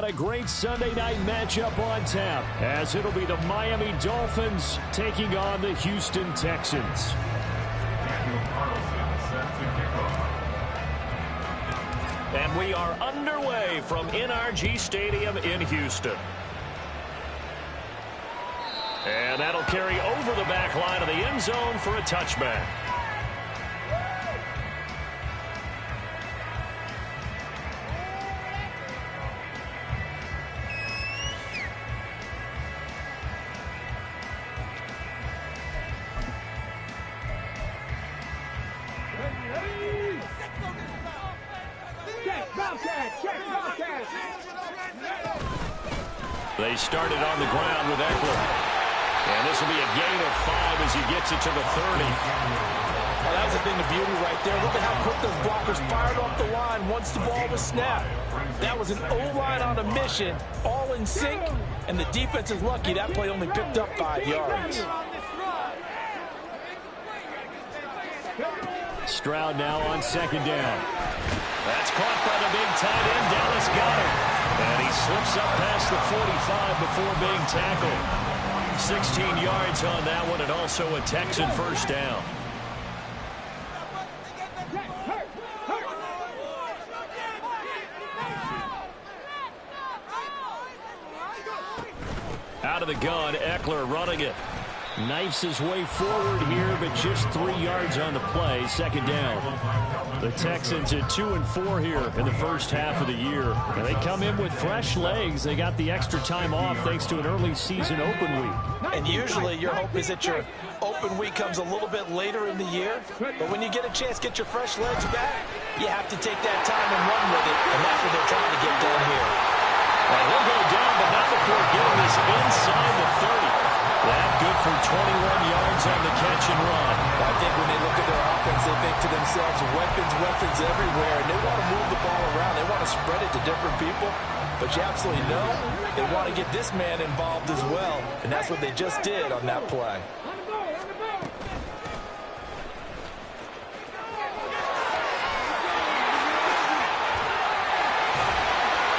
got a great Sunday night matchup on tap, as it'll be the Miami Dolphins taking on the Houston Texans. And we are underway from NRG Stadium in Houston. And that'll carry over the back line of the end zone for a touchback. They started on the ground with Eckler. And this will be a gain of 5 as he gets it to the 30. Well, that was a thing of beauty right there. Look at how quick those blockers fired off the line once the ball was snapped. That was an O-line on a mission, all in sync, and the defense is lucky that play only picked up 5 yards. Stroud now on second down. That's caught by the big tight end. Dallas got him. And he slips up past the 45 before being tackled. 16 yards on that one, and also a Texan first down. Out of the gun, Eckler running it. Knifes his way forward here, but just 3 yards on the play. Second down. The Texans at 2-4 here in the first half of the year. And they come in with fresh legs. They got the extra time off thanks to an early season open week. And usually your hope is that your open week comes a little bit later in the year. But when you get a chance to get your fresh legs back, you have to take that time and run with it. And that's what they're trying to get done here. And he'll go down, but not before getting this inside the 30. That good for 21 yards on the catch and run. I think when they look at their offense, they think to themselves, weapons everywhere, and they want to move the ball around. They want to spread it to different people. But you absolutely know they want to get this man involved as well, and that's what they just did on that play.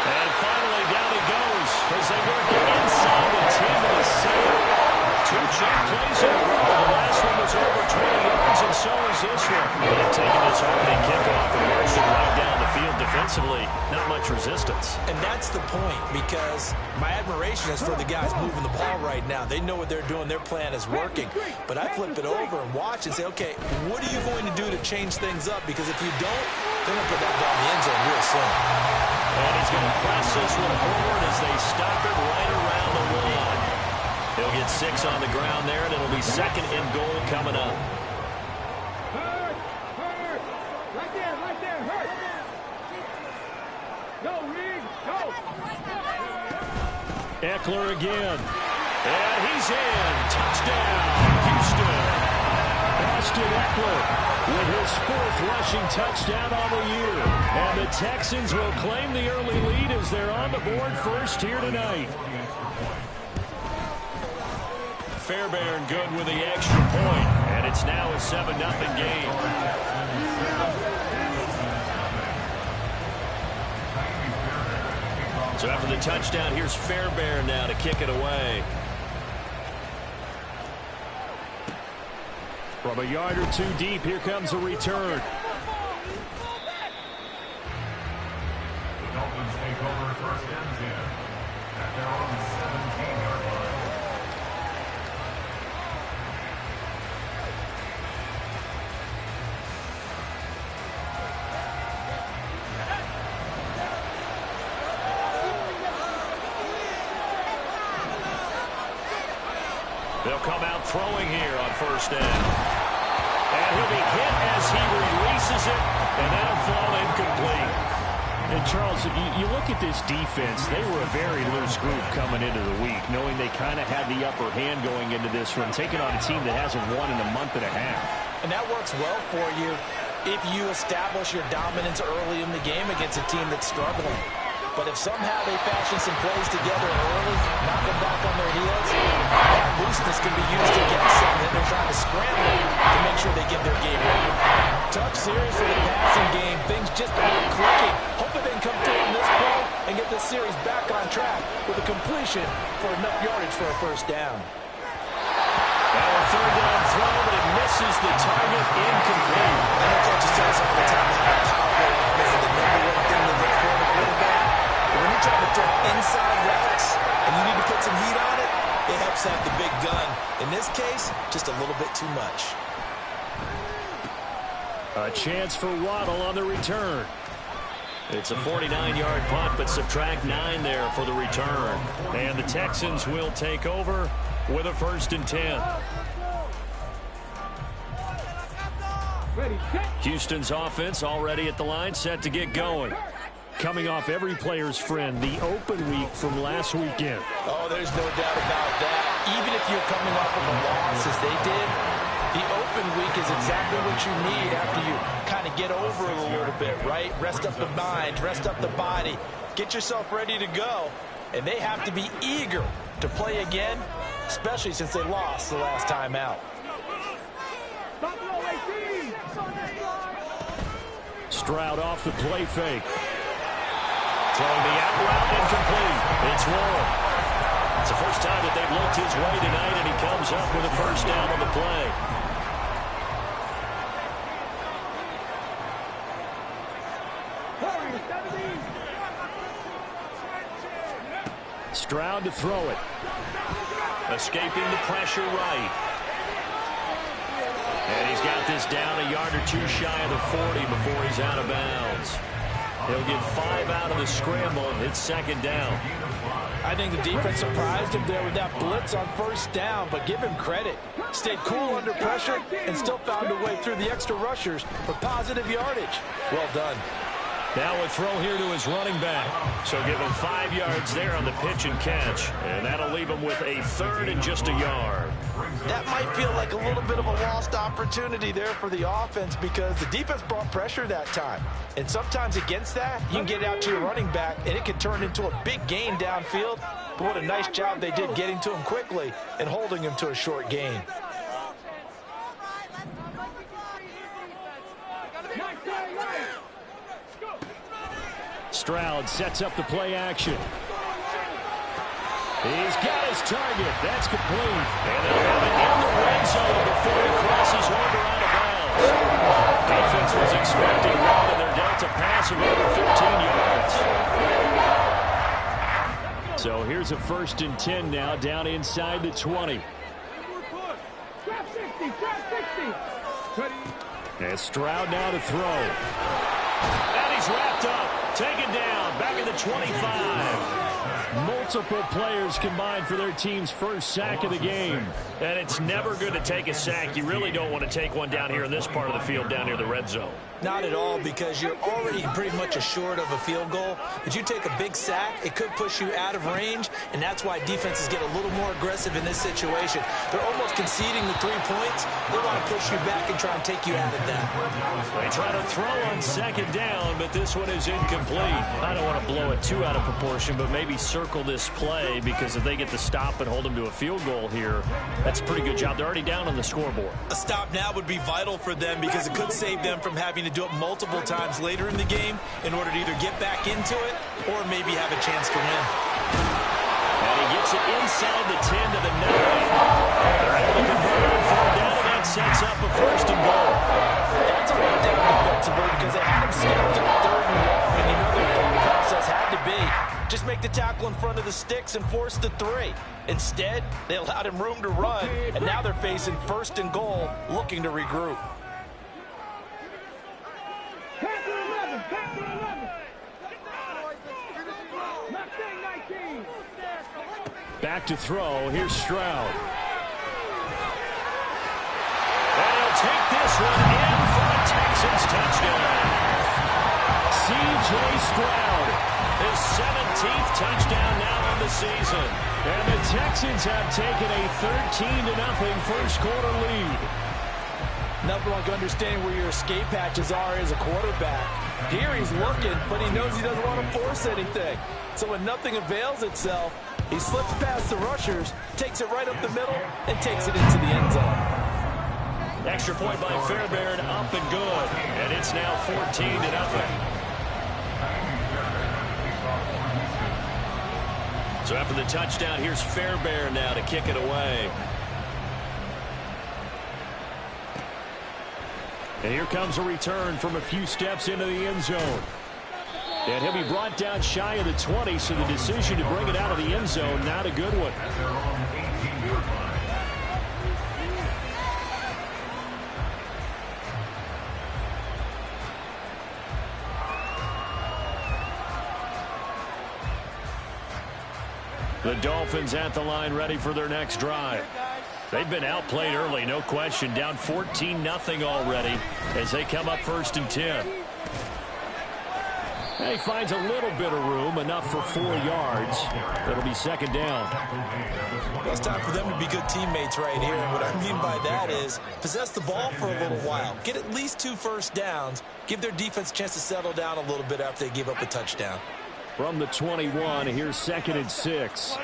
And finally, down he goes as they work it inside the 10 of the 7. 2 check plays in a row. The last one was over 20 yards, and so is this one. They've taken this opening kickoff and marched it right down the field defensively. Not much resistance. And that's the point, because my admiration is for the guys moving the ball right now. They know what they're doing. Their plan is working. But I flip it over and watch and say, okay, what are you going to do to change things up? Because if you don't, they're going to put that ball in the end zone real soon. And he's going to press this one forward as they stop it right around the 1. He'll get 6 on the ground there, and it'll be second and goal coming up. Hurt. Right there, hurt. Go, Reed, go. Eckler again. And he's in. Touchdown, Houston. Austin Eckler with his 4th rushing touchdown on the year. And the Texans will claim the early lead as they're on the board first here tonight. Fairbairn good with the extra point, and it's now a 7-0 game. So after the touchdown, here's Fairbairn now to kick it away. From a yard or 2 deep, here comes a return. The Dolphins take over first and 10 at their own 17-yard line. They'll come out throwing here on first down. And he'll be hit as he releases it, and that'll fall incomplete. And, Charles, you look at this defense, they were a very loose group coming into the week, knowing they kind of had the upper hand going into this one, taking on a team that hasn't won in a month and a half. And that works well for you if you establish your dominance early in the game against a team that's struggling. But if somehow they fashion some plays together early, knock them back on their heels, that looseness can be used against them. Then they're trying to scramble to make sure they get their game right. Tough series for the passing game. Things just aren't clicking. Hope it didn't come through in this play. and get this series back on track with a completion for enough yardage for a first down. And a third down throw, but it misses the target, incomplete. I know coaches tell us all the time how powerful arm is the number one thing to look for in a quarterback. But when you're trying to throw inside routes and you need to put some heat on it, it helps have the big gun. In this case, just a little bit too much. A chance for Waddle on the return. It's a 49-yard punt, but subtract 9 there for the return. And the Texans will take over with a 1st and 10. Houston's offense already at the line, set to get going. Coming off every player's friend, the open week from last weekend. Oh, there's no doubt about that. Even if you're coming off of a loss as they did, the open week is exactly what you need after you kind of get over it a little bit, right? Rest up the mind, rest up the body, get yourself ready to go. And they have to be eager to play again, especially since they lost the last time out. Stroud off the play fake. Throwing the out route, incomplete. It's Warren. It's the first time that they've looked his way tonight, and he comes up with a first down on the play. Stroud to throw it. Escaping the pressure right. And he's got this down a yard or two shy of the 40 before he's out of bounds. He'll get 5 out of the scramble. It's 2nd down. I think the defense surprised him there with that blitz on first down, but give him credit. Stayed cool under pressure and still found a way through the extra rushers for positive yardage. Well done. Now a throw here to his running back. So give him 5 yards there on the pitch and catch. And that'll leave him with a 3rd and just a yard. That might feel like a little bit of a lost opportunity there for the offense because the defense brought pressure that time. And sometimes against that, you can get out to your running back, and it can turn into a big gain downfield. But what a nice job they did getting to him quickly and holding him to a short gain. Stroud sets up the play action. He's got his target. That's complete. And they'll have it in the red zone before he crosses over out of bounds. Defense was expecting one, and they're down to pass of over 15 yards. So here's a 1st and 10 now, down inside the 20. And Stroud now to throw. And he's wrapped up. Taken down. Back at the 25. Multiple players combined for their team's first sack of the game. And it's never good to take a sack. You really don't want to take one down here in this part of the field, down near the red zone. Not at all, because you're already pretty much assured of a field goal. But you take a big sack, it could push you out of range, and that's why defenses get a little more aggressive in this situation. They're almost conceding the 3 points. They want to push you back and try and take you out of that. They try to throw on 2nd down, but this one is incomplete. I don't want to blow it too out of proportion, but maybe circle this play, because if they get the stop and hold them to a field goal here, that's a pretty good job. They're already down on the scoreboard. A stop now would be vital for them because it could save them from having to do it multiple times later in the game in order to either get back into it or maybe have a chance to win. And he gets it inside the 10 to the 9. They're able to convert on 4th down, and that sets up a 1st and goal. That's a letdown defensively because they had him skipped at 3rd and long, and you know their thought process had to be just make the tackle in front of the sticks and force the 3. Instead, they allowed him room to run, and now they're facing 1st and goal, looking to regroup. Back to throw. Here's Stroud. And he'll take this one in for the Texans touchdown. C.J. Stroud, his 17th touchdown now on the season. And the Texans have taken a 13-0 first quarter lead. Nothing like understanding where your escape hatches are as a quarterback. Here he's looking, but he knows he doesn't want to force anything. So when nothing avails itself, he slips past the rushers, takes it right up the middle, and takes it into the end zone. Extra point by Fairbairn, up and good. And it's now 14-0. So after the touchdown, here's Fairbairn now to kick it away. And here comes a return from a few steps into the end zone. And he'll be brought down shy of the 20, so the decision to bring it out of the end zone, not a good one. The Dolphins at the line, ready for their next drive. They've been outplayed early, no question. Down 14-0 already as they come up 1st and 10. And he finds a little bit of room, enough for 4 yards. It'll be 2nd down. Well, it's time for them to be good teammates right here. And what I mean by that is possess the ball for a little while. Get at least 2 first downs. Give their defense a chance to settle down a little bit after they give up a touchdown. From the 21, here's 2nd and 6.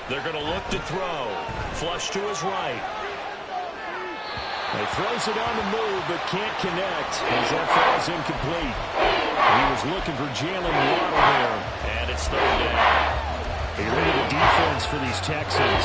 They're going to look to throw. Flush to his right. He throws it on the move, but can't connect as that falls incomplete. He was looking for Jalen Waddle there, and it's 3rd down. You look at the defense for these Texans.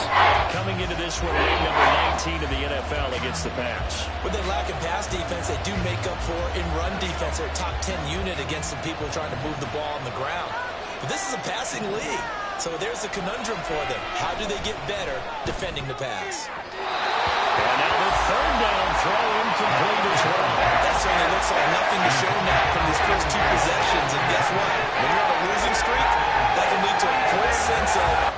Coming into this one, ranked number 19 in the NFL against the pass. With their lack of pass defense, they do make up for in run defense. They're a top 10 unit against some people trying to move the ball on the ground. But this is a passing league, so there's a conundrum for them. How do they get better defending the pass? And now the 3rd down throw incomplete as well. That certainly looks like nothing to show now from these first 2 possessions. And guess what? When you're on a losing streak, that can lead to a full sense of...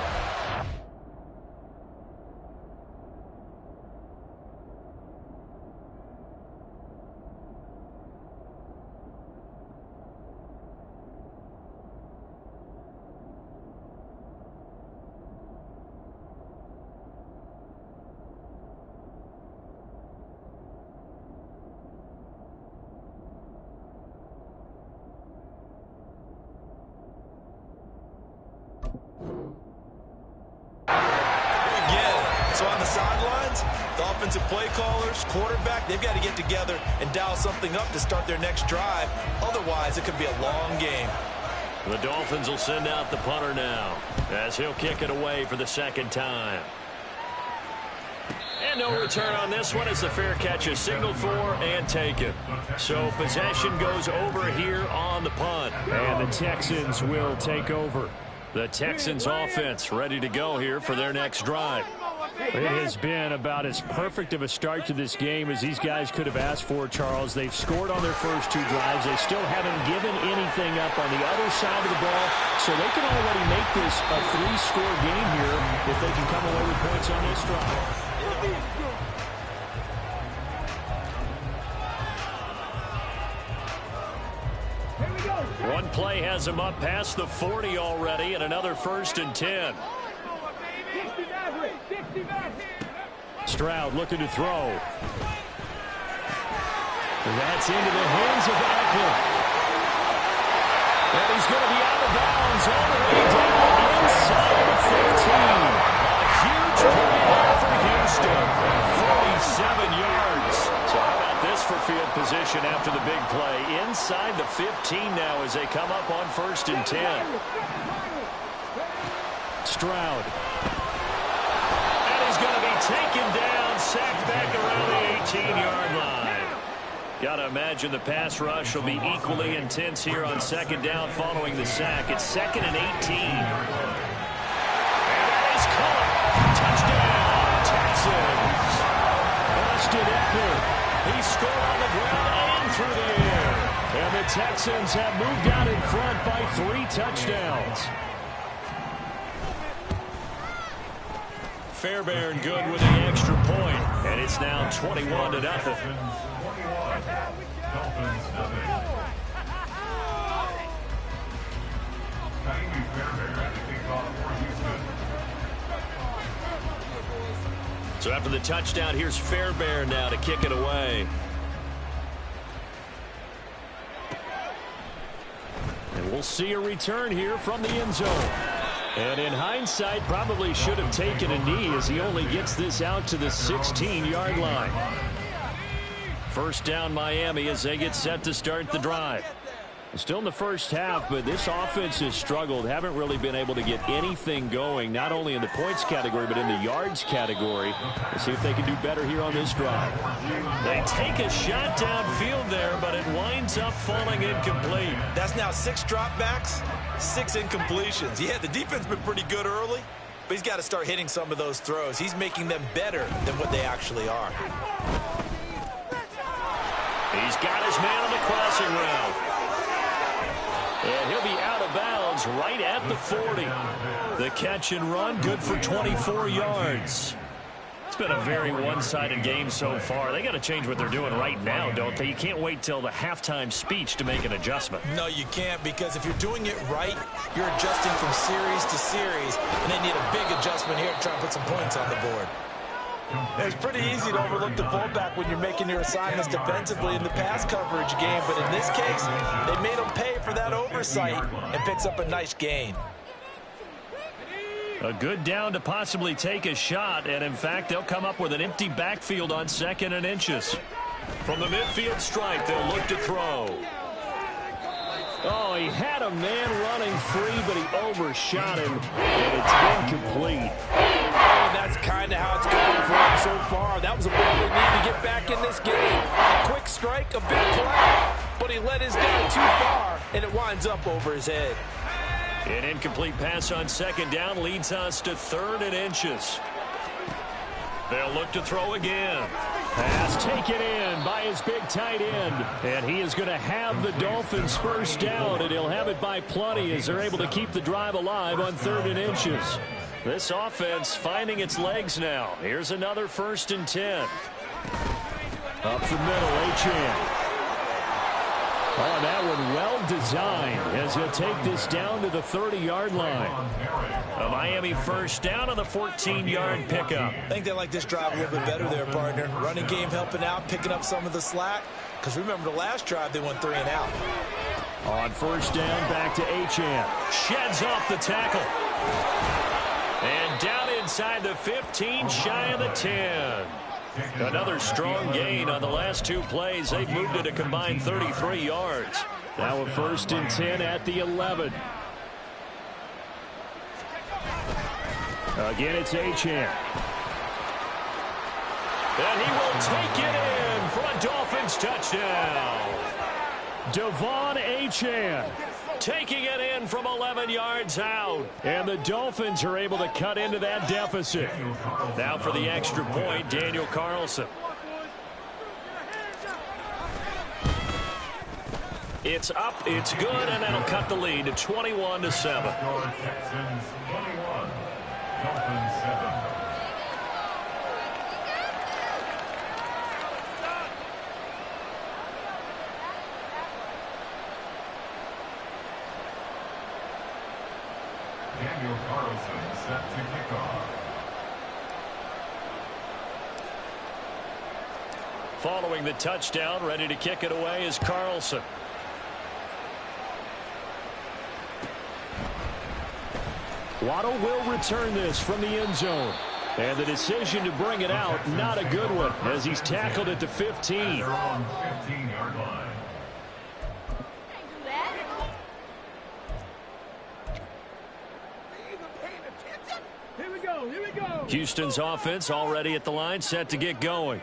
So on the sidelines, the offensive play callers, quarterback, they've got to get together and dial something up to start their next drive. Otherwise, it could be a long game. The Dolphins will send out the punter now as he'll kick it away for the 2nd time. And no return on this one as the fair catch is signaled for and taken. So possession goes over here on the punt. And the Texans will take over. The Texans offense ready to go here for their next drive. It has been about as perfect of a start to this game as these guys could have asked for, Charles. They've scored on their first 2 drives. They still haven't given anything up on the other side of the ball, so they can already make this a 3-score game here if they can come away with points on this drive. One play has them up past the 40 already, and another 1st and 10. Stroud looking to throw. That's into the hands of Eckler. And he's going to be out of bounds all the way down inside the 15. A huge play there for Houston. 47 yards. So how about this for field position after the big play? Inside the 15 now as they come up on 1st and 10. Stroud. Going to be taken down, sacked back around the 18-yard line. Got to imagine the pass rush will be equally intense here on 2nd down following the sack. It's 2nd and 18. And that is caught. Touchdown, Texans. Austin Eckler. He scored on the ground and through the air. And the Texans have moved out in front by 3 touchdowns. Fairbairn good with the extra point, and it's now 21-0. So after the touchdown, here's Fairbairn now to kick it away. And we'll see a return here from the end zone. And in hindsight, probably should have taken a knee as he only gets this out to the 16-yard line. First down Miami as they get set to start the drive. Still in the first half, but this offense has struggled. Haven't really been able to get anything going, not only in the points category, but in the yards category. Let's see if they can do better here on this drive. They take a shot downfield there, but it winds up falling incomplete. That's now 6 dropbacks, 6 incompletions. Yeah, the defense has been pretty good early, but he's got to start hitting some of those throws. He's making them better than what they actually are. He's got his man on the crossing route. And he'll be out of bounds right at the 40. The catch and run, good for 24 yards. It's been a very one-sided game so far. They got to change what they're doing right now, don't they? You can't wait till the halftime speech to make an adjustment. No, you can't, because if you're doing it right, you're adjusting from series to series, and they need a big adjustment here to try and put some points on the board. It's pretty easy to overlook the fullback when you're making your assignments defensively in the pass coverage game, but in this case, they made him pay for that oversight and picks up a nice gain. A good down to possibly take a shot, and in fact, they'll come up with an empty backfield on 2nd and inches. From the midfield stripe, they'll look to throw. Oh, he had a man running free, but he overshot him, and it's incomplete. Oh, that's kind of how it's going for him so far. That was a ball they need to get back in this game. A quick strike, a big play, but he let his guy too far, and it winds up over his head. An incomplete pass on 2nd down leads us to 3rd and inches. They'll look to throw again. Pass taken in by his big tight end. And he is going to have the Dolphins first down, and he'll have it by plenty as they're able to keep the drive alive on 3rd and inches. This offense finding its legs now. Here's another 1st and 10. Up the middle, Achane. Oh, that one well designed as he'll take this down to the 30-yard line. A Miami first down on the 14-yard pickup. I think they like this drive a little bit better there, partner. Running game helping out, picking up some of the slack. Because remember, the last drive, they went 3 and out. On first down, back to Achane. Sheds off the tackle. And down inside the 15, shy of the 10. Another strong gain on the last 2 plays. They've moved it a combined 33 yards. Now a 1st and 10 at the 11. Again, it's Achane. And he will take it in for a Dolphins touchdown. Devon Achane taking it in from 11 yards out. And the Dolphins are able to cut into that deficit. Now for the extra point, Daniel Carlson. It's up, it's good, and that'll cut the lead to 21-7. Texans 21, Dolphins 7. Daniel Carlson set to kick off. Following the touchdown, ready to kick it away is Carlson. Waddle will return this from the end zone. And the decision to bring it out, not a good one, as he's tackled at the 15. They're on 15-yard line. Here we go. Houston's offense already at the line, set to get going.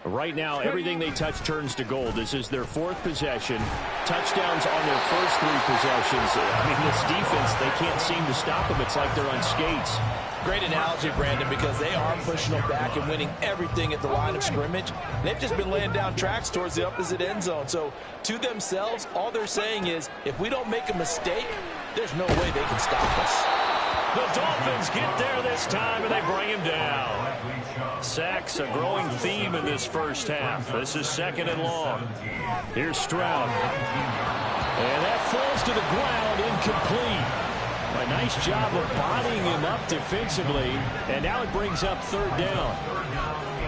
Right now, everything they touch turns to gold. This is their 4th possession. Touchdowns on their first 3 possessions. I mean, this defense, they can't seem to stop them. It's like they're on skates. Great analogy, Brandon, because they are pushing them back and winning everything at the line of scrimmage. They've just been laying down tracks towards the opposite end zone. So, to themselves, all they're saying is, if we don't make a mistake, there's no way they can stop us. The Dolphins get there this time, and they bring him down. Sacks, a growing theme in this first half. This is 2nd and long. Here's Stroud. And that falls to the ground, incomplete. A nice job of bodying him up defensively, and now it brings up 3rd down.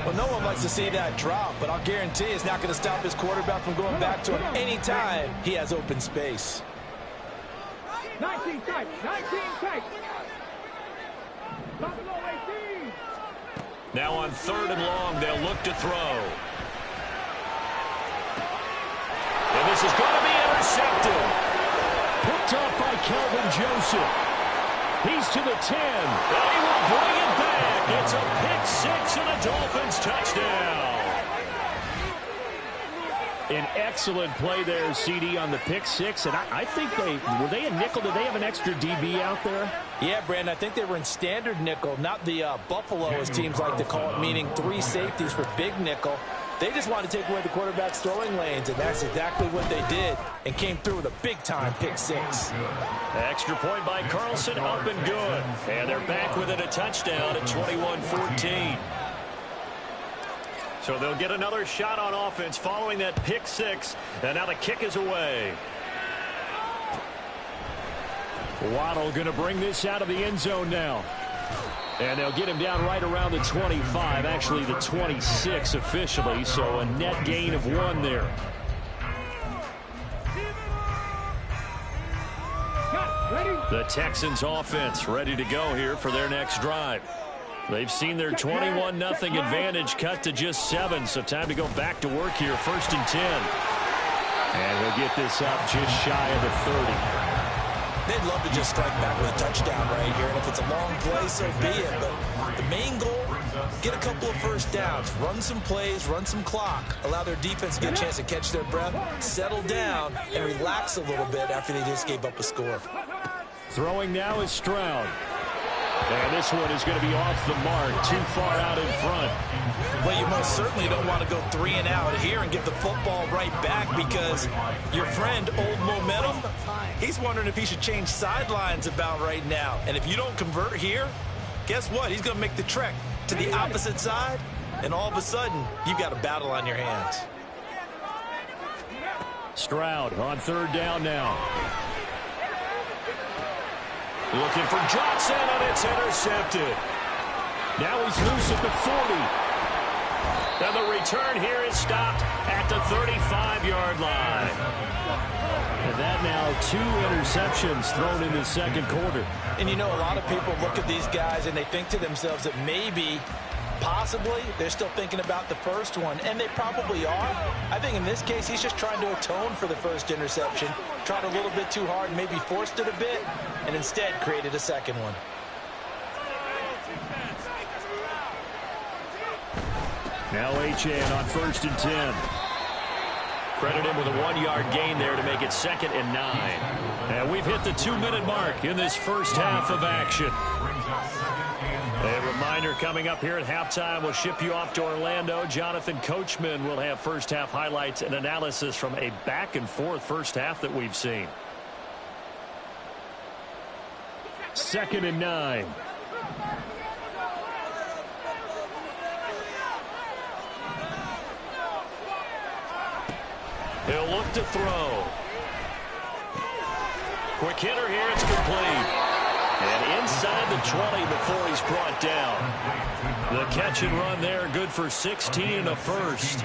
Well, no one likes to see that drop, but I'll guarantee it's not going to stop his quarterback from going back to him any time he has open space. 19 tight. Now on 3rd and long, they'll look to throw. This is going to be intercepted. Picked up by Kelvin Joseph. He's to the 10. And he will bring it back. It's a pick 6 and a Dolphins touchdown. An excellent play there, CD, on the pick 6. And I think were they a nickel? Did they have an extra DB out there? Yeah, Brandon, I think they were in standard nickel, not the Buffalo, as teams like to call it, meaning 3 safeties for big nickel. They just wanted to take away the quarterback's throwing lanes, and that's exactly what they did, and came through with a big-time pick 6. Extra point by Carlson, up and good. And they're back with it, a touchdown at 21-14. So they'll get another shot on offense following that pick 6, and now the kick is away. Waddle going to bring this out of the end zone now. And they'll get him down right around the 25, actually the 26 officially, so a net gain of 1 there. The Texans offense ready to go here for their next drive. They've seen their 21-0 advantage cut to just 7, so time to go back to work here, 1st and 10. And he'll get this up just shy of the 30. They'd love to just strike back with a touchdown right here, and if it's a long play, so be it. But the main goal, get a couple of first downs, run some plays, run some clock, allow their defense to get a chance to catch their breath, settle down, and relax a little bit after they just gave up a score. Throwing now is Stroud. And this one is going to be off the mark, too far out in front. Well, you most certainly don't want to go 3 and out here and get the football right back, because your friend, Old Momentum, he's wondering if he should change sidelines about right now. And if you don't convert here, guess what? He's going to make the trek to the opposite side, and all of a sudden, you've got a battle on your hands. Stroud on 3rd down now. Looking for Johnson, and it's intercepted. Now he's loose at the 40. And the return here is stopped at the 35-yard line. And that now 2 interceptions thrown in the 2nd quarter. And you know, a lot of people look at these guys and they think to themselves that maybe, possibly, they're still thinking about the first one, and they probably are. I think in this case, he's just trying to atone for the first interception, tried a little bit too hard, maybe forced it a bit, and instead created a 2nd one. Now Achane on 1st and 10. Credit him with a 1-yard gain there to make it 2nd and 9. And we've hit the 2-minute mark in this first half of action. A reminder coming up here at halftime, we'll ship you off to Orlando. Jonathan Coachman will have first half highlights and analysis from a back-and-forth first half that we've seen. 2nd and 9. He'll look to throw. Quick hitter here, it's complete. And inside the 20 before he's brought down. The catch and run there, good for 16 and a first.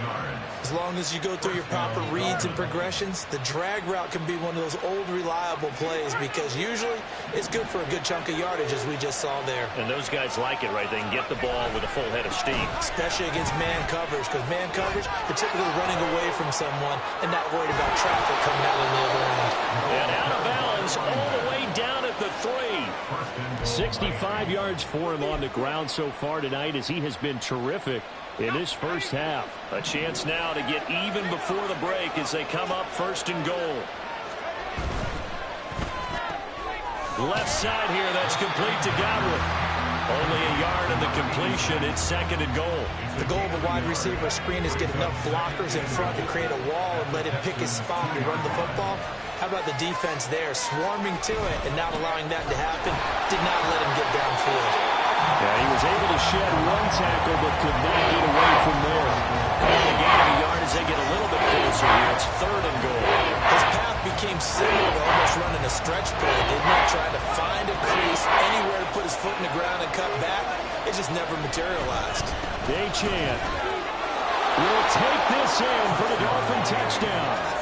As long as you go through your proper reads and progressions, the drag route can be one of those old reliable plays, because usually it's good for a good chunk of yardage, as we just saw there. And those guys like it, right? They can get the ball with a full head of steam. Especially against man coverage, because man coverage, they're typically running away from someone and not worried about traffic coming out on the other end. And out of bounds all the way down at the 3. 65 yards for him on the ground so far tonight, as he has been terrific in this first half. A chance now to get even before the break as they come up 1st and goal. Left side here, that's complete to Godwin. Only a yard in the completion. It's 2nd and goal. The goal of a wide receiver screen is get enough blockers in front to create a wall and let him pick his spot to run the football. How about the defense there, swarming to it and not allowing that to happen? Did not let him get downfield. Yeah, he was able to shed 1 tackle, but could not get away from there. And a gain of a yard as they get a little bit closer here. It's 3rd and goal. His path became similar to almost running a stretch play, didn't it? Trying to find a crease, anywhere to put his foot in the ground and cut back. It just never materialized. Achane will take this in for the Dolphin touchdown.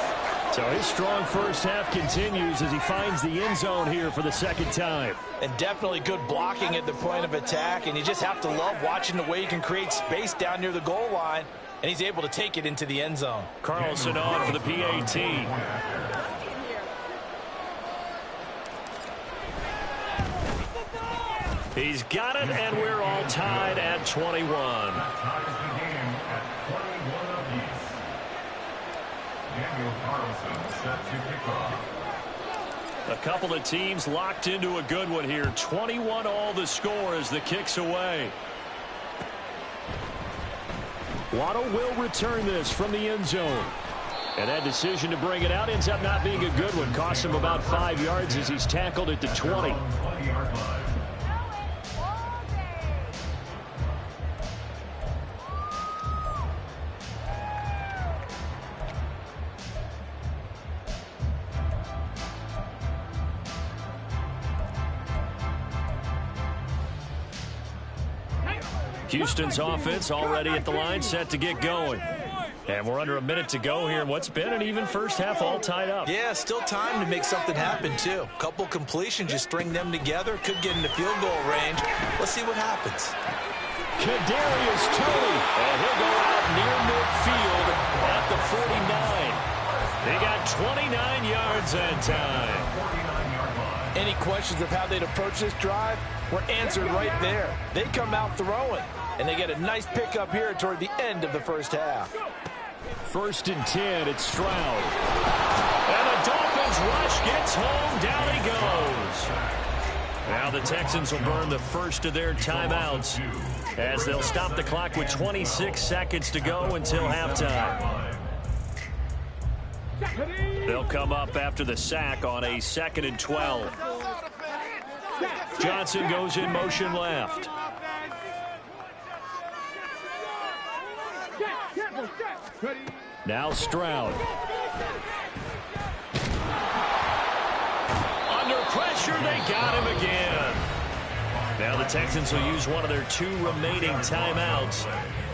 So his strong first half continues as he finds the end zone here for the 2nd time. And definitely good blocking at the point of attack, and you just have to love watching the way he can create space down near the goal line. and he's able to take it into the end zone. Carlson on for the PAT. He's got it, and we're all tied at 21. Ties the game at 21 apiece. Daniel Carlson set to kick off. A couple of teams locked into a good one here. 21 all the score as the kick's away. Waddle will return this from the end zone. And that decision to bring it out ends up not being a good one. Costs him about 5 yards as he's tackled at the 20. 20-yard line. Houston's offense already at the line, set to get going. And we're under a minute to go here in what's been an even first half, all tied up. Yeah, still time to make something happen, too. Couple completions, just string them together. Could get into field goal range. Let's see what happens. Kadarius Toney, and he'll go out near midfield at the 49. They got 29 yards that time. 49-yard line. Any questions of how they'd approach this drive were answered right there. They come out throwing, and they get a nice pickup here toward the end of the first half. 1st and 10, it's Stroud. And the Dolphins rush gets home, down he goes. Now the Texans will burn the first of their timeouts as they'll stop the clock with 26 seconds to go until halftime. They'll come up after the sack on a 2nd and 12. Johnson goes in motion left. Now Stroud. Under pressure, they got him again. Now the Texans will use one of their 2 remaining timeouts.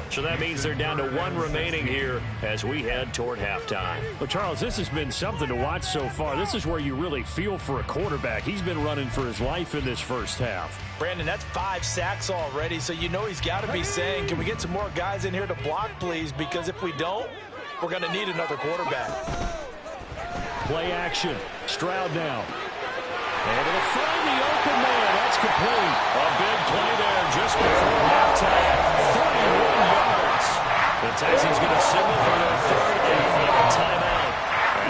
So that means they're down to 1 remaining here as we head toward halftime. Well, Charles, this has been something to watch so far. This is where you really feel for a quarterback. He's been running for his life in this first half. Brandon, that's 5 sacks already, so you know he's got to be saying, can we get some more guys in here to block, please? Because if we don't, we're going to need another quarterback. Play action. Stroud now. And it'll find the open man. That's complete. A big play there just before halftime. 31 yards. The Texans going to signal for their 3rd and final timeout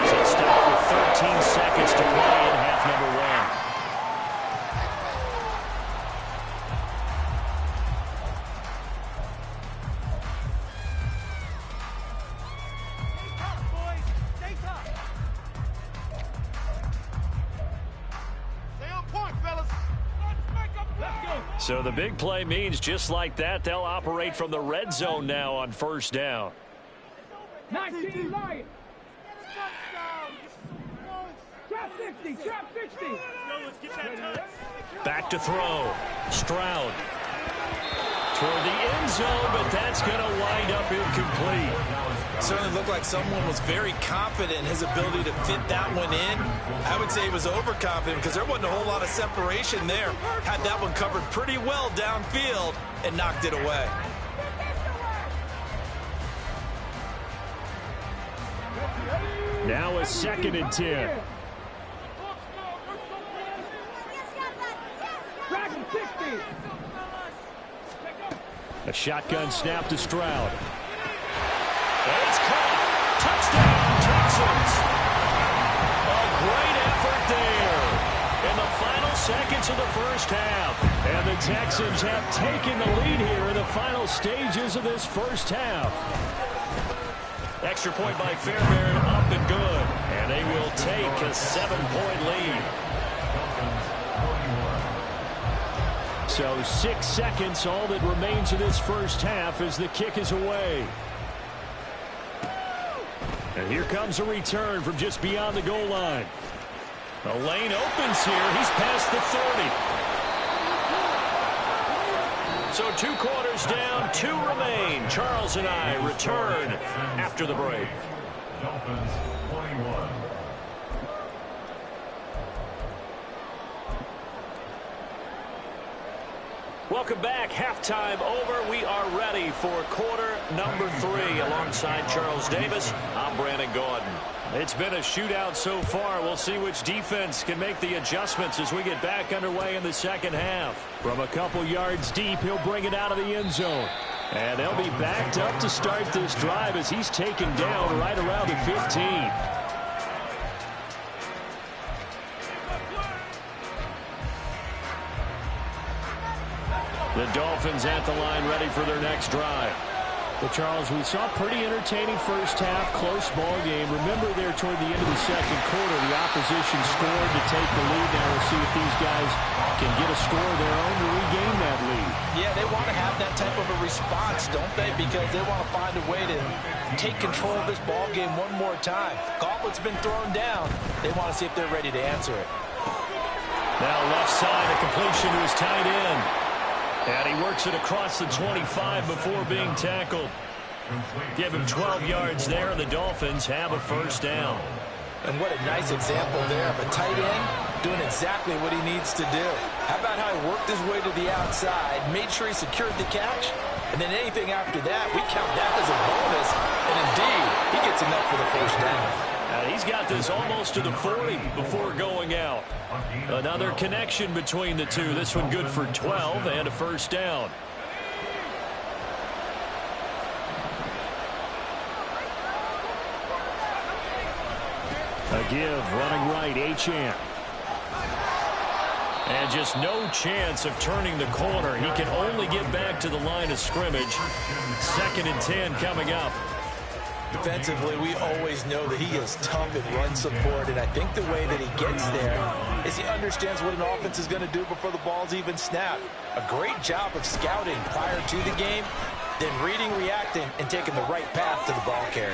as they stop with 13 seconds to play in half number 1. So the big play means just like that, they'll operate from the red zone now on 1st down. 19 Lions. Trap 60, trap 60. Let's get that touch. Back to throw. Stroud. Toward the end zone, but that's going to wind up incomplete. Certainly looked like someone was very confident in his ability to fit that one in. I would say he was overconfident because there wasn't a whole lot of separation there. Had that one covered pretty well downfield and knocked it away. Now a 2nd and 10. A shotgun snap to Stroud. And it's caught. Touchdown, Texans. A great effort there in the final seconds of the first half. And the Texans have taken the lead here in the final stages of this first half. Extra point by Fairbairn, up and good. And they will take a 7-point lead. So 6 seconds, all that remains of this first half as the kick is away. And here comes a return from just beyond the goal line. The lane opens here. He's past the 30. So 2 quarters down, 2 remain. Charles and I return after the break. Dolphins 21. Welcome back. Halftime over. We are ready for quarter number 3. Alongside Charles Davis, I'm Brandon Gordon. It's been a shootout so far. We'll see which defense can make the adjustments as we get back underway in the second half. From a couple yards deep, he'll bring it out of the end zone. And they'll be backed up to start this drive as he's taken down right around the 15. The Dolphins at the line ready for their next drive. Well, Charles, we saw a pretty entertaining first half, close ball game. Remember there toward the end of the second quarter, the opposition scored to take the lead. Now we'll see if these guys can get a score of their own to regain that lead. Yeah, they want to have that type of a response, don't they? Because they want to find a way to take control of this ball game one more time. Gauntlet's been thrown down. They want to see if they're ready to answer it. Now left side, a completion to his tight end. And he works it across the 25 before being tackled. Give him 12 yards there, and the Dolphins have a first down. And what a nice example there of a tight end doing exactly what he needs to do. How about how he worked his way to the outside, made sure he secured the catch, and then anything after that, we count that as a bonus. And indeed, he gets enough for the first down. He's got this almost to the 40 before going out. Another connection between the two. This one good for 12 and a first down. A give, running right, Achane. And just no chance of turning the corner. He can only get back to the line of scrimmage. 2nd and 10 coming up. Defensively, we always know that he is tough in run support, and I think the way that he gets there is he understands what an offense is going to do before the ball's even snapped. A great job of scouting prior to the game, then reading, reacting, and taking the right path to the ball carrier.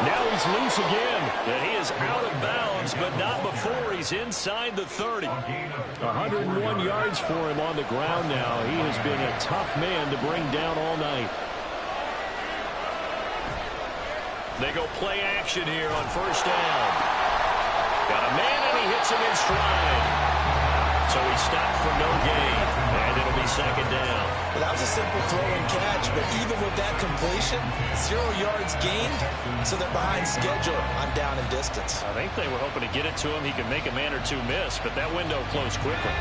Now he's loose again, and he is out of bounds, but not before he's inside the 30. 101 yards for him on the ground now. He has been a tough man to bring down all night. They go play action here on first down. Got a man, and he hits him in stride. So he stopped for no gain, and it'll be 2nd down. Well, that was a simple throw and catch, but even with that completion, 0 yards gained, so they're behind schedule on down and distance. I think they were hoping to get it to him. He could make a man or two miss, but that window closed quickly.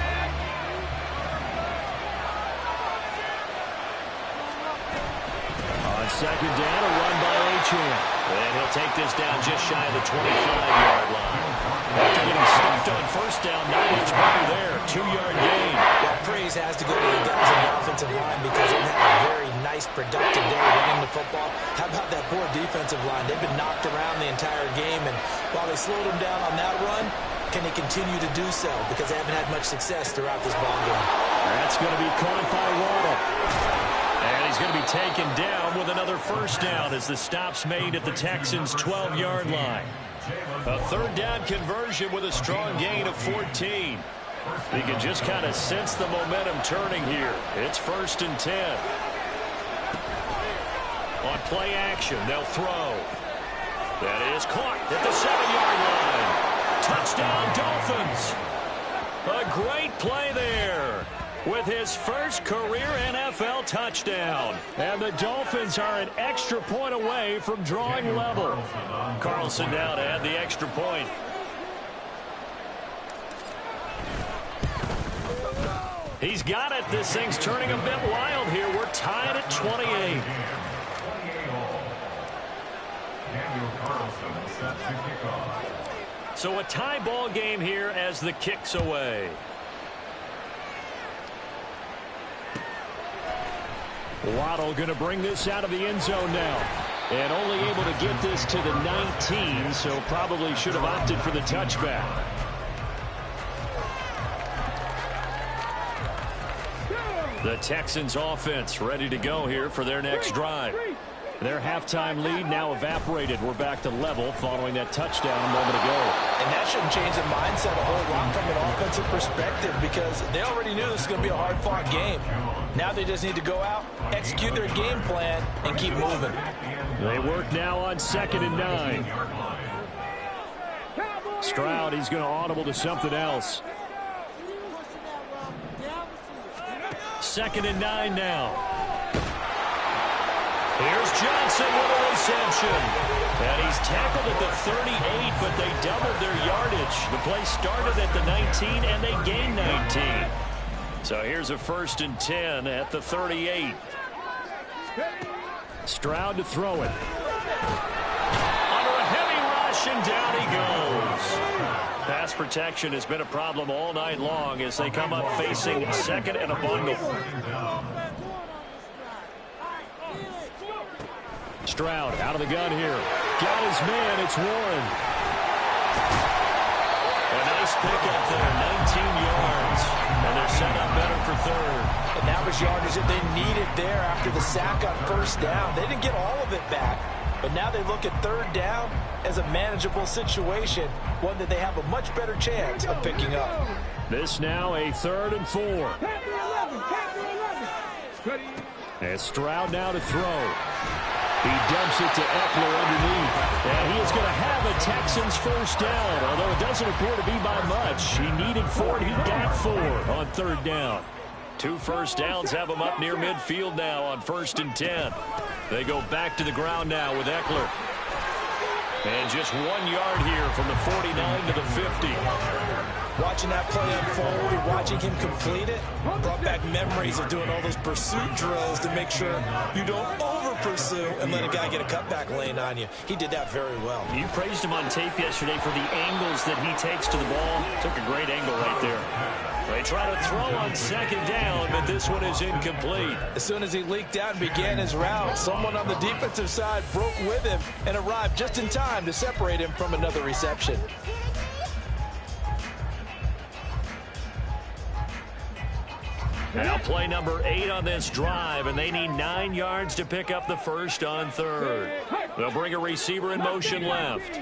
On 2nd down, a run by Achane. And he'll take this down just shy of the 25-yard line. After getting stuffed on first down, not much better there. 2-yard gain. That praise has to go to the guys in the offensive line because they've had a very nice, productive day running the football. How about that poor defensive line? They've been knocked around the entire game, and while they slowed them down on that run, can they continue to do so? Because they haven't had much success throughout this ball game. That's going to be caught by Waddle. And he's going to be taken down with another first down as the stop's made at the Texans' 12-yard line. A 3rd down conversion with a strong gain of 14. You can just kind of sense the momentum turning here. It's 1st and 10. On play action, they'll throw. That is caught at the 7-yard line. Touchdown, Dolphins. A great play there with his first career NFL touchdown. And the Dolphins are an extra point away from drawing level. Carlson now to add the extra point. He's got it. This thing's turning a bit wild here. We're tied at 28. So a tie ball game here as the kick's away. Waddle going to bring this out of the end zone now. And only able to get this to the 19, so probably should have opted for the touchback. The Texans offense ready to go here for their next drive. Their halftime lead now evaporated. We're back to level following that touchdown a moment ago. And that shouldn't change the mindset a whole lot from an offensive perspective because they already knew this was going to be a hard-fought game. Now they just need to go out, execute their game plan, and keep moving. They work now on 2nd and 9. Stroud, he's going to audible to something else. 2nd and 9 now. Here's Johnson with a reception. And he's tackled at the 38, but they doubled their yardage. The play started at the 19, and they gained 19. So here's a 1st and 10 at the 38. Stroud to throw it. Under a heavy rush, and down he goes. Pass protection has been a problem all night long as they come up facing 2nd and a bundle. Stroud out of the gun here. Got his man. It's Warren. A nice pickup there. 19 yards. And they're set up better for 3rd. And that was yardage that they needed there after the sack on 1st down. They didn't get all of it back. But now they look at 3rd down as a manageable situation. One that they have a much better chance of picking up. This now a 3rd and 4. And Stroud now to throw. He dumps it to Eckler underneath. And he is going to have a Texans 1st down, although it doesn't appear to be by much. He needed 4, and he got 4 on 3rd down. 2 first downs have him up near midfield now on 1st and 10. They go back to the ground now with Eckler. And just 1 yard here from the 49 to the 50. Watching that play unfold, watching him complete it, brought back memories of doing all those pursuit drills to make sure you don't over-pursue and let a guy get a cutback lane on you. He did that very well. You praised him on tape yesterday for the angles that he takes to the ball. Took a great angle right there. They try to throw on 2nd down, but this one is incomplete. As soon as he leaked out and began his route, someone on the defensive side broke with him and arrived just in time to separate him from another reception. Now play number 8 on this drive, and they need 9 yards to pick up the 1st on 3rd. They'll bring a receiver in motion left.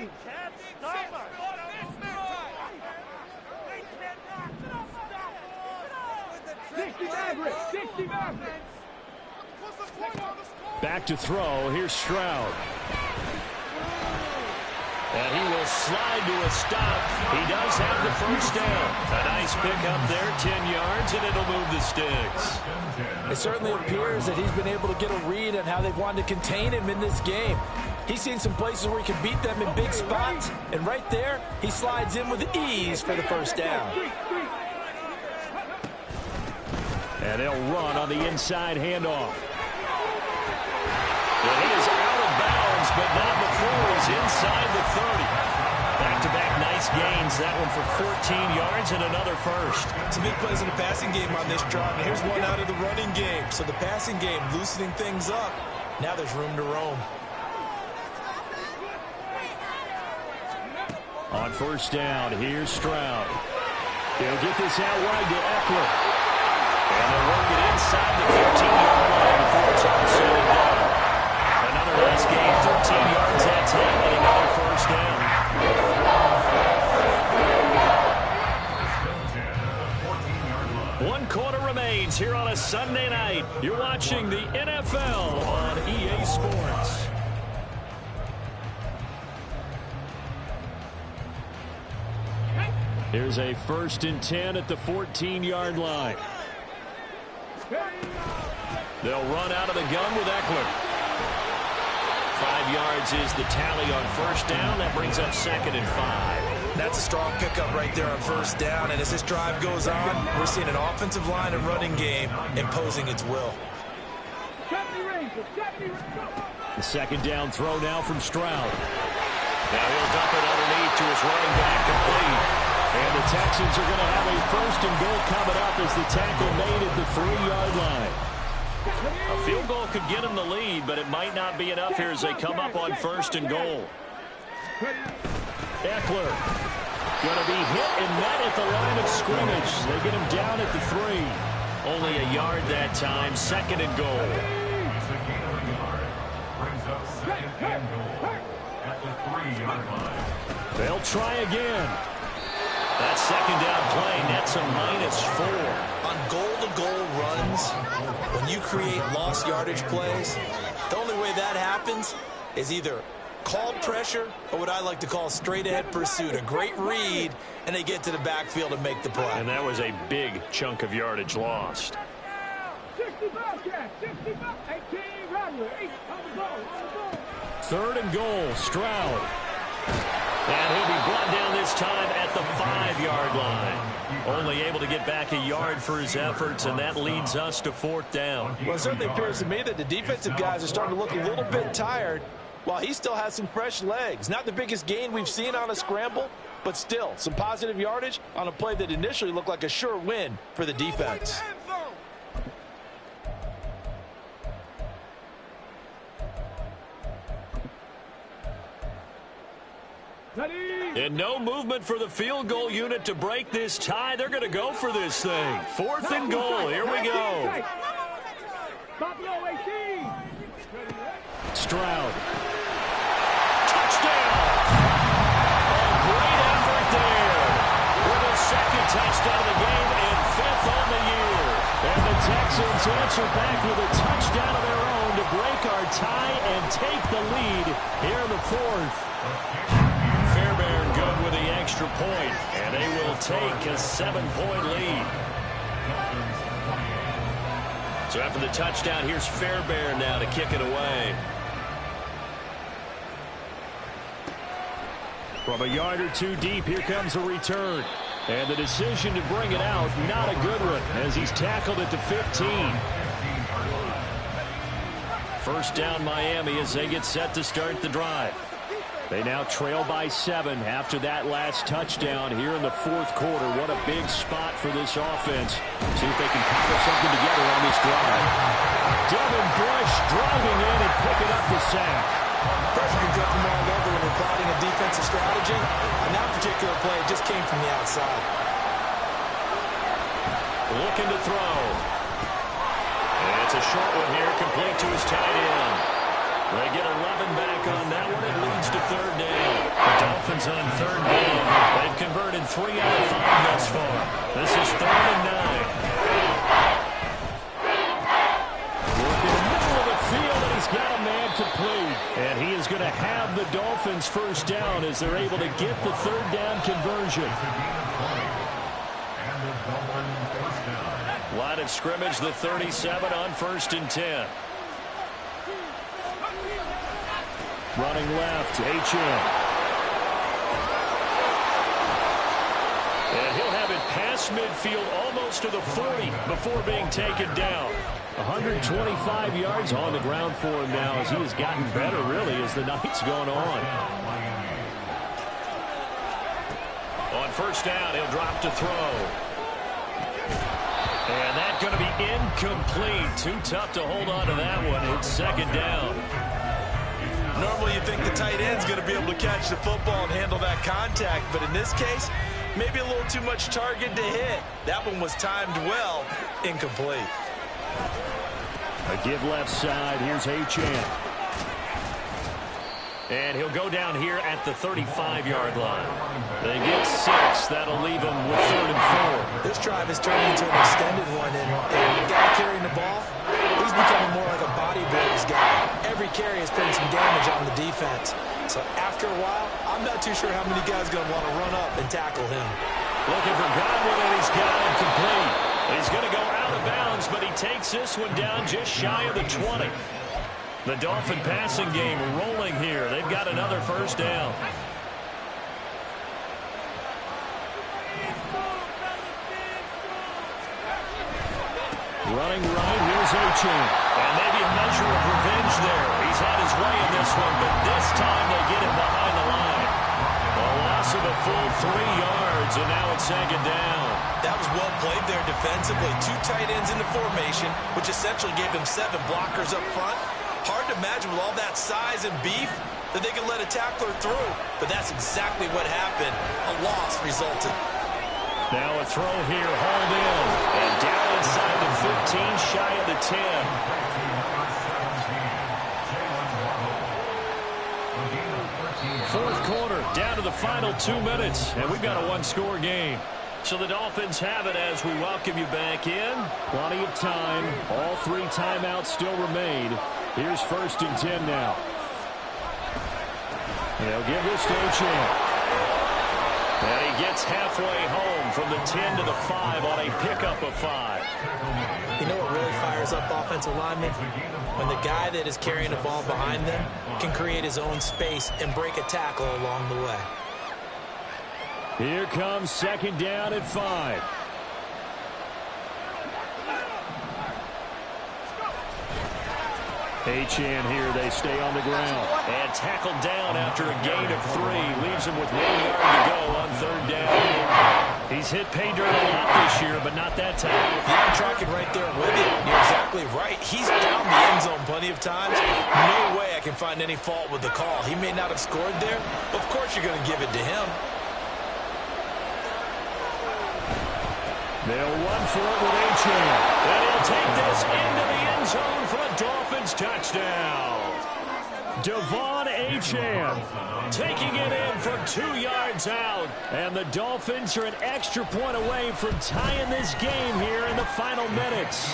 Back to throw. Here's Stroud. And he will slide to a stop. He does have the 1st down. A nice pickup there, 10 yards, and it'll move the sticks. It certainly appears that he's been able to get a read on how they've wanted to contain him in this game. He's seen some places where he can beat them in big spots, and right there, he slides in with ease for the 1st down. And they'll run on the inside handoff. Well, he is out of bounds, but not before he's inside the 30. Back-to-back nice gains. That one for 14 yards and another 1st. Some big plays in the passing game on this drive. And here's one out of the running game. So the passing game loosening things up. Now there's room to roam. On 1st down, here's Stroud. He'll get this out wide to Eckler. And they'll work it inside the 15-yard line before it's all said and done. Another nice gain, 13 yards that time, and another 1st down. One quarter remains here on a Sunday night. You're watching the NFL on EA Sports. Here's a 1st and 10 at the 14-yard line. They'll run out of the gun with Eckler. 5 yards is the tally on 1st down. That brings up 2nd and 5. That's a strong pickup right there on 1st down. And as this drive goes on, we're seeing an offensive line and running game imposing its will. The 2nd down throw now from Stroud. Now he'll dump it underneath to his running back, complete. And the Texans are going to have a 1st and goal coming up as the tackle made at the 3-yard line. A field goal could get them the lead, but it might not be enough here as they come up on 1st and goal. Eckler going to be hit and met at the line of scrimmage. They get him down at the 3. Only a yard that time, 2nd and goal. Brings up 2nd and goal at the 3-yard line. They'll try again. That 2nd down play nets a -4. On goal-to-goal runs, when you create lost yardage plays, the only way that happens is either called pressure or what I like to call straight-ahead pursuit. A great read, and they get to the backfield and make the play. And that was a big chunk of yardage lost. 65 catch, 65, 18, Rattler, 8, on the goal. 3rd and goal, Stroud. And he'll be brought down this time at the 5-yard line. Only able to get back a yard for his efforts, and that leads us to 4th down. Well, it certainly appears to me that the defensive guys are starting to look a little bit tired while he still has some fresh legs. Not the biggest gain we've seen on a scramble, but still some positive yardage on a play that initially looked like a sure win for the defense. And no movement for the field goal unit to break this tie. They're going to go for this thing. 4th and goal. Here we go. Stroud. Touchdown. A great effort there. With a 2nd touchdown of the game and 5th on the year. And the Texans answer back with a touchdown of their own to break our tie and take the lead here in the 4th. Fairbairn good with the extra point, and they will take a 7-point lead. So after the touchdown, here's Fairbairn now to kick it away. From a yard or two deep, here comes a return. And the decision to bring it out, not a good one, as he's tackled at the 15. 1st down Miami as they get set to start the drive. They now trail by 7 after that last touchdown here in the 4th quarter. What a big spot for this offense. See if they can cobble something together on this drive. Devin Bush driving in and picking up the sack. Pressure can come from all over when you're plotting a defensive strategy. On that particular play, it just came from the outside. Looking to throw. And it's a short one here, complete to his tight end. They get 11 back on that one. It leads to 3rd down. The Dolphins on 3rd down. They've converted 3 out of 5 thus far. This is 3rd and 9. Working in the middle of the field, and he's got a man complete. And he is going to have the Dolphins 1st down as they're able to get the 3rd down conversion. Line of scrimmage, the 37 on 1st and 10. Running left, H.M. And he'll have it past midfield almost to the 40 before being taken down. 125 yards on the ground for him now as he has gotten better, really, as the night's gone on. On 1st down, he'll drop to throw. And that's going to be incomplete. Too tough to hold on to that one. It's 2nd down. Normally you think the tight end's going to be able to catch the football and handle that contact, but in this case, maybe a little too much target to hit. That one was timed well, incomplete. A give left side, here's H.M. And he'll go down here at the 35-yard line. They get 6. That'll leave them with 3rd and 4. This drive is turning into an extended one, and the guy carrying the ball, he's becoming more like a bodybuilders guy. Every carry is putting some damage on the defense. So after a while, I'm not too sure how many guys are going to want to run up and tackle him. Looking for Godwin, and he's got it complete. He's going to go out of bounds, but he takes this one down just shy of the 20. The Dolphin passing game rolling here. They've got another 1st down. Running right, here's H.M. And maybe a measure of revenge there. He's had his way in this one, but this time they get him behind the line. A loss of a full 3 yards, and now it's 2nd down. That was well played there defensively. 2 tight ends in the formation, which essentially gave them 7 blockers up front. Hard to imagine with all that size and beef that they could let a tackler through, but that's exactly what happened. A loss resulted. Now a throw here, hauled in, and down inside the 15, shy of the 10. 4th quarter, down to the final 2 minutes, and we've got a 1-score game. So the Dolphins have it as we welcome you back in. Plenty of time. All 3 timeouts still remain. Here's 1st and 10 now. They'll give this to H.M. And he gets gets halfway home from the 10 to the 5 on a pickup of 5. You know what really fires up offensive linemen? When the guy that is carrying the ball behind them can create his own space and break a tackle along the way. Here comes second down at 5. Achane here, they stay on the ground. And tackled down after a gain of 3. Leaves him with 1 yard to go on third down. He's hit pay dirt a lot this year, but not that time. Yeah, I'm tracking right there with you. You're exactly right. He's down the end zone plenty of times. No way I can find any fault with the call. He may not have scored there. Of course you're going to give it to him. They'll run for it with Achane. And he'll take this into the end zone for a Dolphins touchdown. Devon Achane taking it in from 2 yards out. And the Dolphins are an extra point away from tying this game here in the final minutes.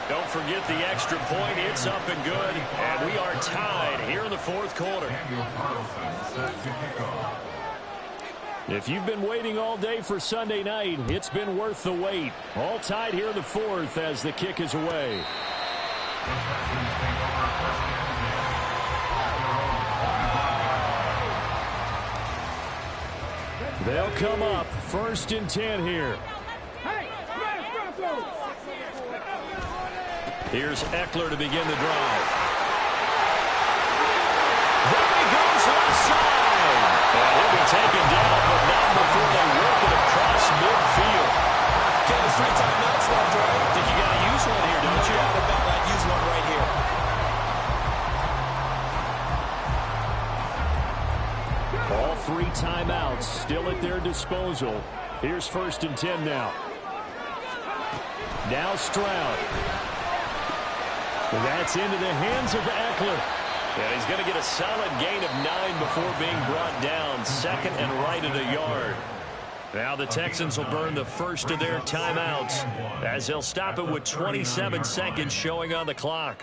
Don't forget the extra point. It's up and good. And we are tied here in the fourth quarter. If you've been waiting all day for Sunday night, it's been worth the wait. All tied here in the fourth as the kick is away. They'll come up first and 10 here. Here's Eckler to begin the drive. There he goes left side. And he'll be taken down, but not before they work it across midfield. Okay, there's 3 timeouts left, right? I think you got to use one here, don't you? Out about that. Use one right here. All 3 timeouts still at their disposal. Here's first and 10 now. Now Stroud. That's into the hands of Eckler. And he's going to get a solid gain of 9 before being brought down. Second and right at a yard. Now the Texans will burn the first of their timeouts as they'll stop it with 27 seconds showing on the clock.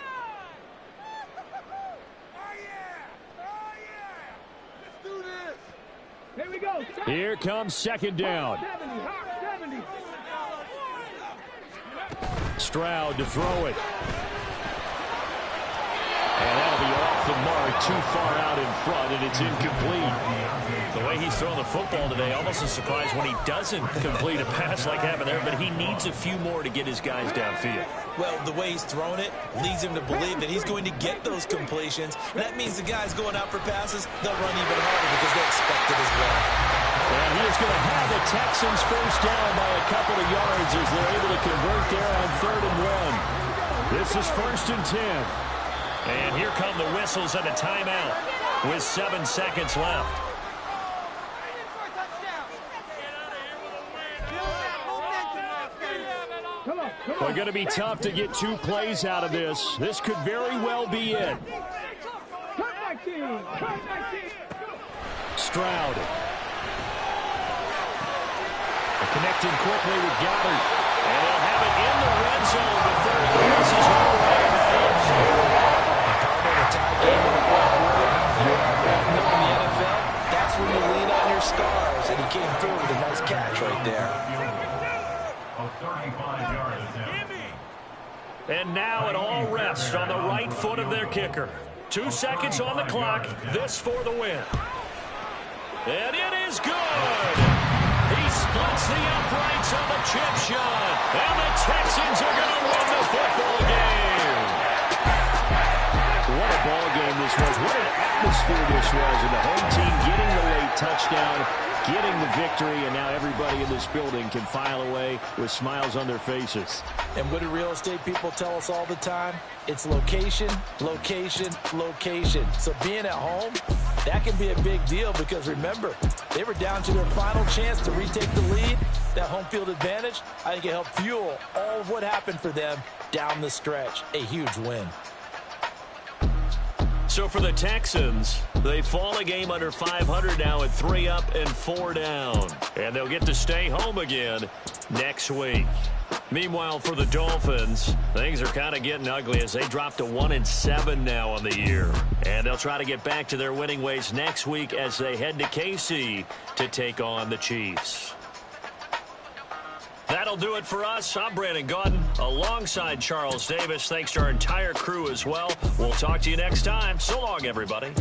Here we go. Here comes second down. 70. Stroud to throw it. And that'll be off the mark, too far out in front, and it's incomplete. The way he's throwing the football today, almost a surprise when he doesn't complete a pass like happened there, but he needs a few more to get his guys downfield. Well, the way he's thrown it leads him to believe that he's going to get those completions. And that means the guys going out for passes, they'll run even harder because they expect it as well. And he is going to have the Texans first down by a couple of yards as they're able to convert there on 3rd and 1. This is first and 10. And here come the whistles and a timeout with 7 seconds left. We're going to be tough to get 2 plays out of this. This could very well be it. Stroud. Connecting quickly with Goddard. And they'll have it in the red zone before it crosses all the way A tie game in the fourth quarter. In the NFL, that's when you lean on your stars, and he came through with a nice catch right there. And now it all rests on the right foot of their kicker. 2 seconds on the clock. This for the win. And it is good. He splits the uprights on the chip shot. And the Texans are going to win the football game. What a ball game this was. What an atmosphere this was. And the home team getting the late touchdown, getting the victory, and now everybody in this building can file away with smiles on their faces. And what do real estate people tell us all the time? It's location, location, location. So being at home, that can be a big deal because, remember, they were down to their final chance to retake the lead. That home field advantage, I think it helped fuel all of what happened for them down the stretch. A huge win. So for the Texans, they fall a game under 500 now at 3 up and 4 down. And they'll get to stay home again next week. Meanwhile, for the Dolphins, things are kind of getting ugly as they drop to 1-7 now on the year. And they'll try to get back to their winning ways next week as they head to KC to take on the Chiefs. That'll do it for us. I'm Brandon Gaudin alongside Charles Davis. Thanks to our entire crew as well. We'll talk to you next time. So long, everybody.